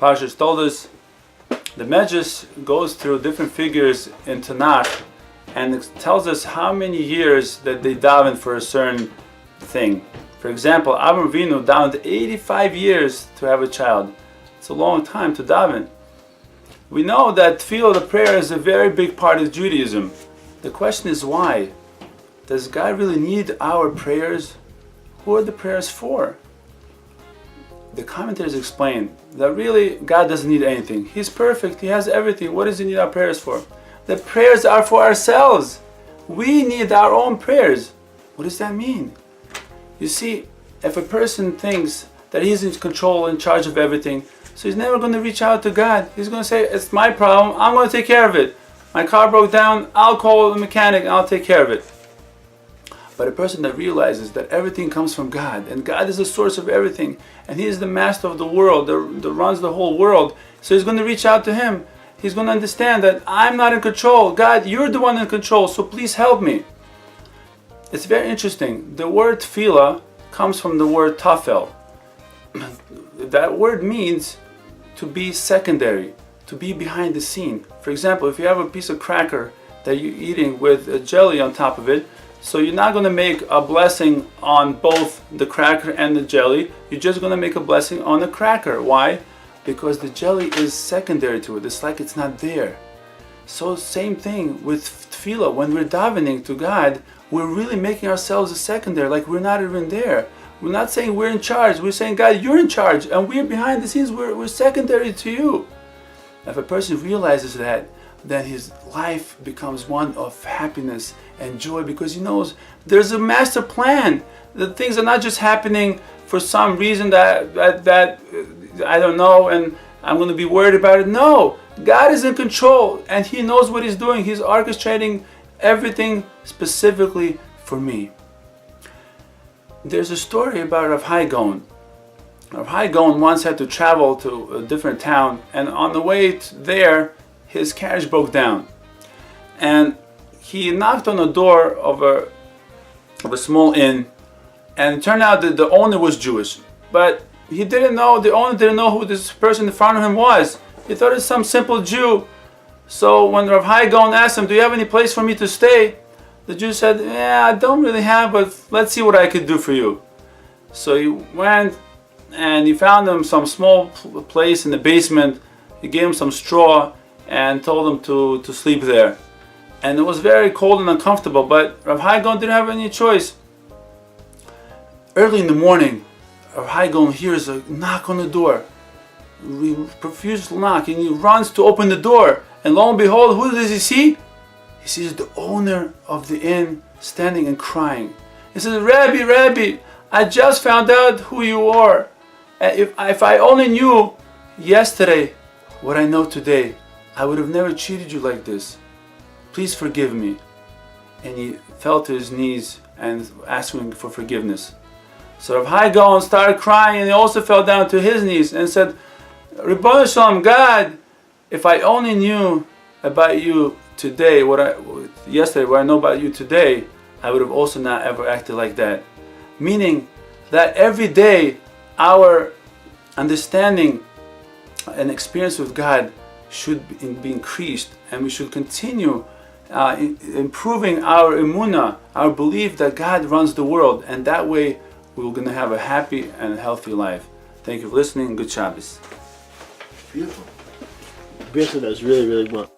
Parshas told us the Medrash goes through different figures in Tanakh and it tells us how many years that they daven for a certain thing. For example, Avraham Avinu davened 85 years to have a child. It's a long time to daven. We know that tefillah, the prayer, is a very big part of Judaism. The question is why? Does God really need our prayers? Who are the prayers for? The commentators explain that really God doesn't need anything. He's perfect. He has everything. What does He need our prayers for? The prayers are for ourselves. We need our own prayers. What does that mean? You see, if a person thinks that he's in control, in charge of everything, so he's never going to reach out to God. He's going to say, it's my problem. I'm going to take care of it. My car broke down. I'll call the mechanic and I'll take care of it. But a person that realizes that everything comes from God and God is the source of everything and He is the master of the world that runs the whole world, so he's going to reach out to Him. He's going to understand that I'm not in control. God, you're the one in control, so please help me. It's very interesting. The word tefillah comes from the word tafel. That word means to be secondary, to be behind the scene. For example, if you have a piece of cracker that you're eating with a jelly on top of it, so you're not going to make a blessing on both the cracker and the jelly. You're just going to make a blessing on the cracker. Why? Because the jelly is secondary to it. It's like it's not there. So same thing with tefillah. When we're davening to God, we're really making ourselves a secondary, like we're not even there. We're not saying we're in charge. We're saying, God, you're in charge. And we're behind the scenes. We're secondary to you. If a person realizes that, then his life becomes one of happiness and joy because he knows there's a master plan. The things are not just happening for some reason that I don't know and I'm going to be worried about it. No, God is in control and He knows what He's doing. He's orchestrating everything specifically for me. There's a story about Rav Hai Gaon. Rav Hai Gaon once had to travel to a different town, and on the way there, his carriage broke down. And he knocked on the door of a small inn, and it turned out that the owner was Jewish. But he didn't know, the owner didn't know who this person in front of him was. He thought it's some simple Jew. So when Rav Hai Gaon asked him, do you have any place for me to stay? The Jew said, yeah, I don't really have, but let's see what I could do for you. So he went and he found him some small place in the basement. He gave him some straw and told him to sleep there. And it was very cold and uncomfortable, but Rav Hai Gaon didn't have any choice. Early in the morning, Rav Hai Gaon hears a knock on the door. A profuse knock, and he runs to open the door. And lo and behold, who does he see? He sees the owner of the inn standing and crying. He says, Rabbi, I just found out who you are. If I only knew yesterday what I know today, I would have never treated you like this. Please forgive me. And he fell to his knees and asking for forgiveness. So Rav Hai Gaon started crying, and he also fell down to his knees and said, Ribbon Shalom, God, if I only knew about you today, yesterday, what I know about you today, I would have also not ever acted like that. Meaning that every day our understanding and experience with God should be increased, and we should continue improving our emunah, our belief that God runs the world, and that way we're going to have a happy and healthy life. Thank you for listening. Good Shabbos. Beautiful. Beautiful. That was really, really well.